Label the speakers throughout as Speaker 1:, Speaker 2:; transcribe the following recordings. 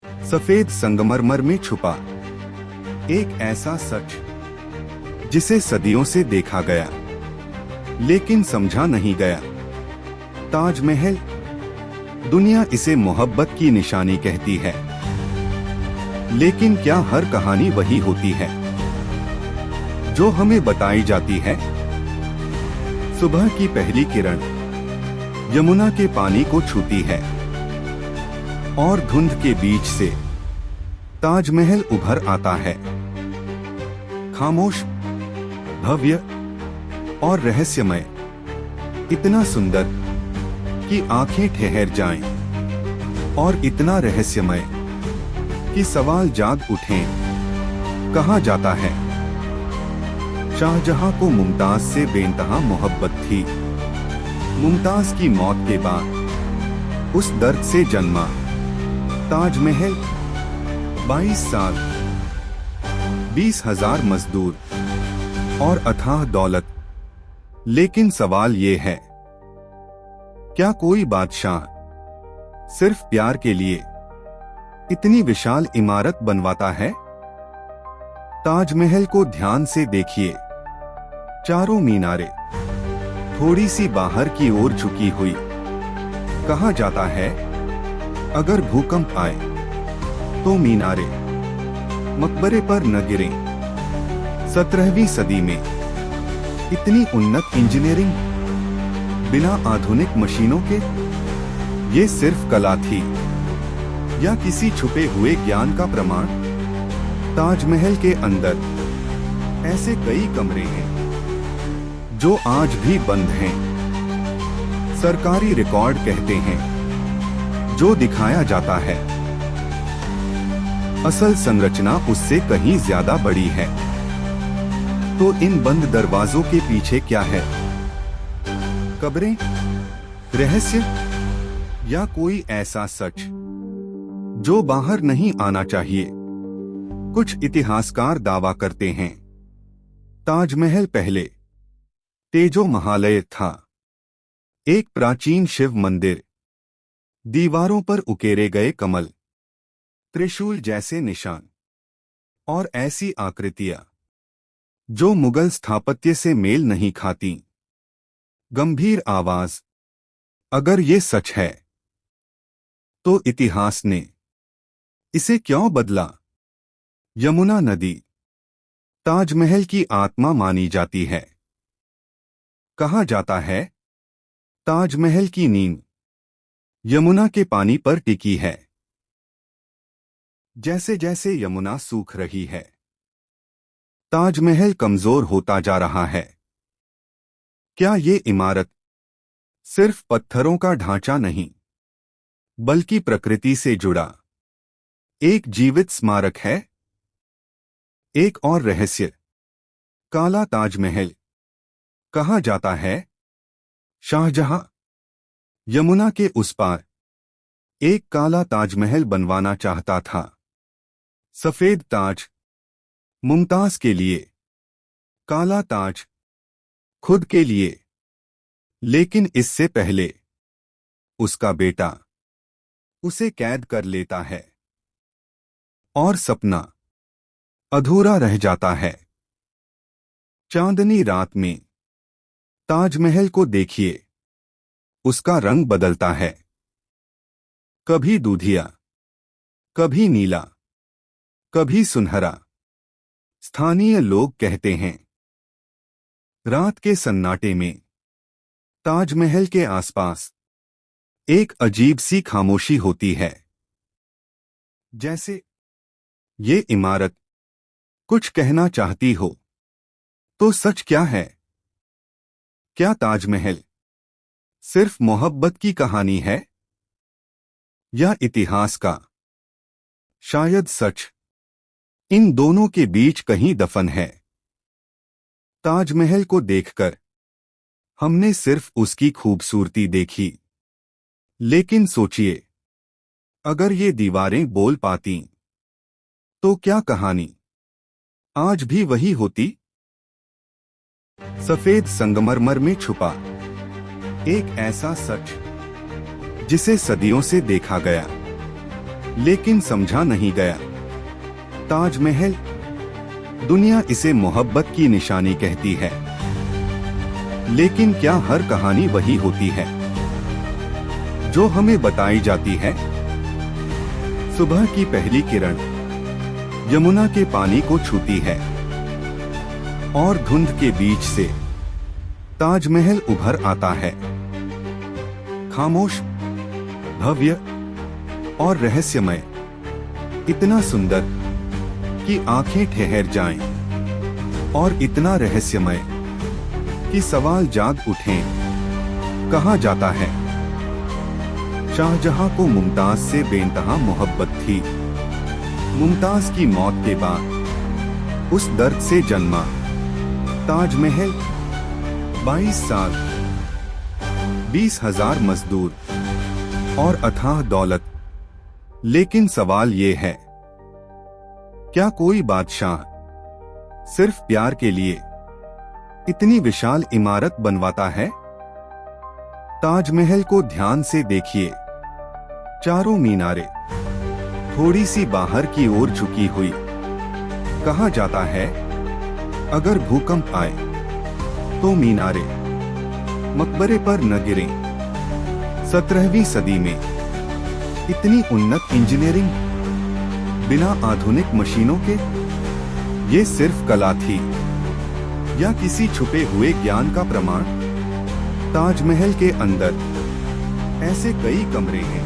Speaker 1: सफेद संगमरमर में छुपा एक ऐसा सच जिसे सदियों से देखा गया लेकिन समझा नहीं गया। ताजमहल, दुनिया इसे मोहब्बत की निशानी कहती है, लेकिन क्या हर कहानी वही होती है जो हमें बताई जाती है? सुबह की पहली किरण यमुना के पानी को छूती है और धुंध के बीच से ताजमहल उभर आता है, खामोश, भव्य और रहस्यमय, इतना सुंदर कि आंखें ठहर जाएं, और इतना रहस्यमय कि सवाल जाग उठें। कहा जाता है शाहजहां को मुमताज से बेइंतहा मोहब्बत थी। मुमताज की मौत के बाद उस दर्द से जन्मा ताजमहल। 22 साल, 20,000 मजदूर और अथाह दौलत। लेकिन सवाल ये है, क्या कोई बादशाह सिर्फ प्यार के लिए इतनी विशाल इमारत बनवाता है? ताजमहल को ध्यान से देखिए। चारों मीनारें थोड़ी सी बाहर की ओर झुकी हुई। कहा जाता है अगर भूकंप आए तो मीनारें मकबरे पर न गिरें। 17वीं सदी में इतनी उन्नत इंजीनियरिंग बिना आधुनिक मशीनों के, ये सिर्फ कला थी या किसी छुपे हुए ज्ञान का प्रमाण? ताजमहल के अंदर ऐसे कई कमरे हैं जो आज भी बंद हैं। सरकारी रिकॉर्ड कहते हैं जो दिखाया जाता है असल संरचना उससे कहीं ज्यादा बड़ी है। तो इन बंद दरवाजों के पीछे क्या है? कब्रें, रहस्य या कोई ऐसा सच जो बाहर नहीं आना चाहिए? कुछ इतिहासकार दावा करते हैं ताजमहल पहले तेजो महालय था, एक प्राचीन शिव मंदिर, दीवारों पर उकेरे गए कमल, त्रिशूल जैसे निशान और ऐसी आकृतियां जो मुगल स्थापत्य से मेल नहीं खाती। गंभीर आवाज, अगर ये सच है तो इतिहास ने इसे क्यों बदला? यमुना नदी ताजमहल की आत्मा मानी जाती है। कहा जाता है ताजमहल की नींव यमुना के पानी पर टिकी है। जैसे जैसे यमुना सूख रही है, ताजमहल कमजोर होता जा रहा है। क्या ये इमारत सिर्फ पत्थरों का ढांचा नहीं, बल्कि प्रकृति से जुड़ा एक जीवित स्मारक है? एक और रहस्य, काला ताजमहल। कहा जाता है शाहजहां यमुना के उस पार एक काला ताजमहल बनवाना चाहता था। सफेद ताज मुमताज के लिए, काला ताज खुद के लिए। लेकिन इससे पहले उसका बेटा उसे कैद कर लेता है और सपना अधूरा रह जाता है। चांदनी रात में ताजमहल को देखिए, उसका रंग बदलता है, कभी दूधिया, कभी नीला, कभी सुनहरा। स्थानीय लोग कहते हैं रात के सन्नाटे में ताजमहल के आसपास एक अजीब सी खामोशी होती है, जैसे ये इमारत कुछ कहना चाहती हो। तो सच क्या है? क्या ताजमहल सिर्फ मोहब्बत की कहानी है या इतिहास का शायद सच इन दोनों के बीच कहीं दफन है? ताजमहल को देखकर हमने सिर्फ उसकी खूबसूरती देखी, लेकिन सोचिए अगर ये दीवारें बोल पातीं तो क्या कहानी आज भी वही होती? सफेद संगमरमर में छुपा एक ऐसा सच जिसे सदियों से देखा गया लेकिन समझा नहीं गया। ताजमहल, दुनिया इसे मोहब्बत की निशानी कहती है, लेकिन क्या हर कहानी वही होती है जो हमें बताई जाती है? सुबह की पहली किरण यमुना के पानी को छूती है और धुंध के बीच से ताजमहल उभर आता है, खामोश, भव्य और रहस्यमय, इतना सुंदर कि आंखें ठहर जाएं, और इतना रहस्यमय कि सवाल जाग उठें। कहा जाता है शाहजहां को मुमताज से बेइंतहा मोहब्बत थी। मुमताज की मौत के बाद उस दर्द से जन्मा ताजमहल। 22 साल, 20,000 मजदूर और अथाह दौलत। लेकिन सवाल ये है, क्या कोई बादशाह सिर्फ प्यार के लिए इतनी विशाल इमारत बनवाता है? ताजमहल को ध्यान से देखिए। चारों मीनारें थोड़ी सी बाहर की ओर झुकी हुई। कहा जाता है अगर भूकंप आए तो मीनारें मकबरे पर न गिरें। 17वीं सदी में इतनी उन्नत इंजीनियरिंग बिना आधुनिक मशीनों के, ये सिर्फ कला थी या किसी छुपे हुए ज्ञान का प्रमाण? ताजमहल के अंदर ऐसे कई कमरे हैं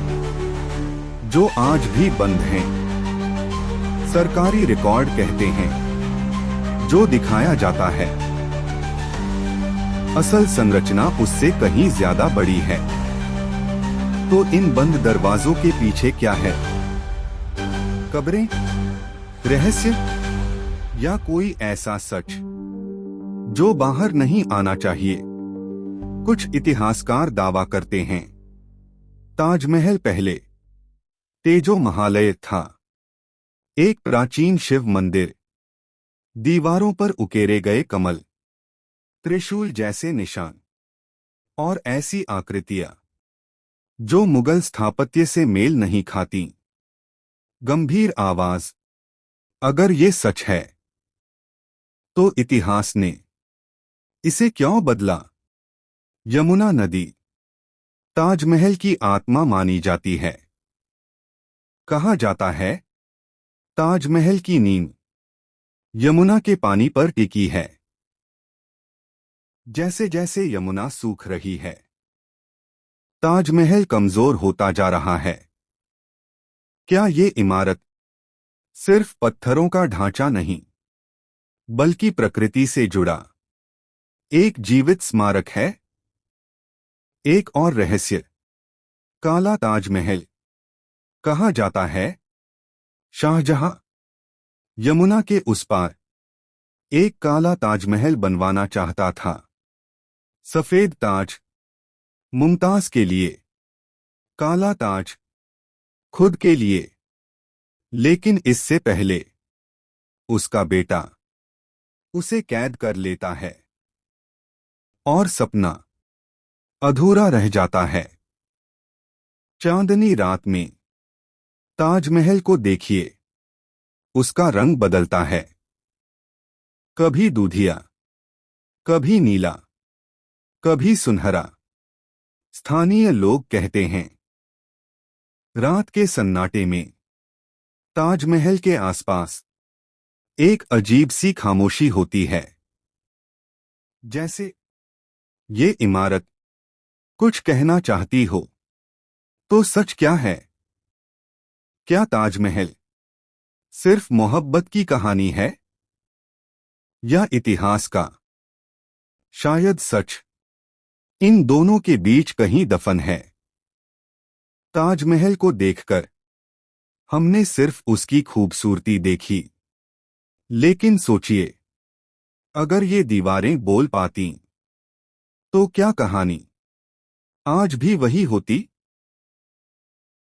Speaker 1: जो आज भी बंद हैं। सरकारी रिकॉर्ड कहते हैं जो दिखाया जाता है, असल संरचना उससे कहीं ज्यादा बड़ी है। तो इन बंद दरवाजों के पीछे क्या है? कब्रें, रहस्य या कोई ऐसा सच जो बाहर नहीं आना चाहिए? कुछ इतिहासकार दावा करते हैं ताजमहल पहले तेजो महालय था, एक प्राचीन शिव मंदिर, दीवारों पर उकेरे गए कमल, त्रिशूल जैसे निशान और ऐसी आकृतियां जो मुगल स्थापत्य से मेल नहीं खाती। गंभीर आवाज, अगर ये सच है तो इतिहास ने इसे क्यों बदला? यमुना नदी ताजमहल की आत्मा मानी जाती है। कहा जाता है ताजमहल की नींव यमुना के पानी पर टिकी है। जैसे जैसे यमुना सूख रही है, ताजमहल कमजोर होता जा रहा है। क्या ये इमारत सिर्फ पत्थरों का ढांचा नहीं, बल्कि प्रकृति से जुड़ा एक जीवित स्मारक है? एक और रहस्य, काला ताजमहल। कहा जाता है शाहजहां यमुना के उस पार एक काला ताजमहल बनवाना चाहता था। सफेद ताज मुमताज के लिए, काला ताज खुद के लिए। लेकिन इससे पहले उसका बेटा उसे कैद कर लेता है और सपना अधूरा रह जाता है। चांदनी रात में ताजमहल को देखिए, उसका रंग बदलता है, कभी दूधिया, कभी नीला, कभी सुनहरा। स्थानीय लोग कहते हैं रात के सन्नाटे में ताजमहल के आसपास एक अजीब सी खामोशी होती है, जैसे ये इमारत कुछ कहना चाहती हो। तो सच क्या है? क्या ताजमहल सिर्फ मोहब्बत की कहानी है या इतिहास का शायद सच इन दोनों के बीच कहीं दफन है? ताजमहल को देखकर हमने सिर्फ उसकी खूबसूरती देखी, लेकिन सोचिए अगर ये दीवारें बोल पातीं तो क्या कहानी आज भी वही होती?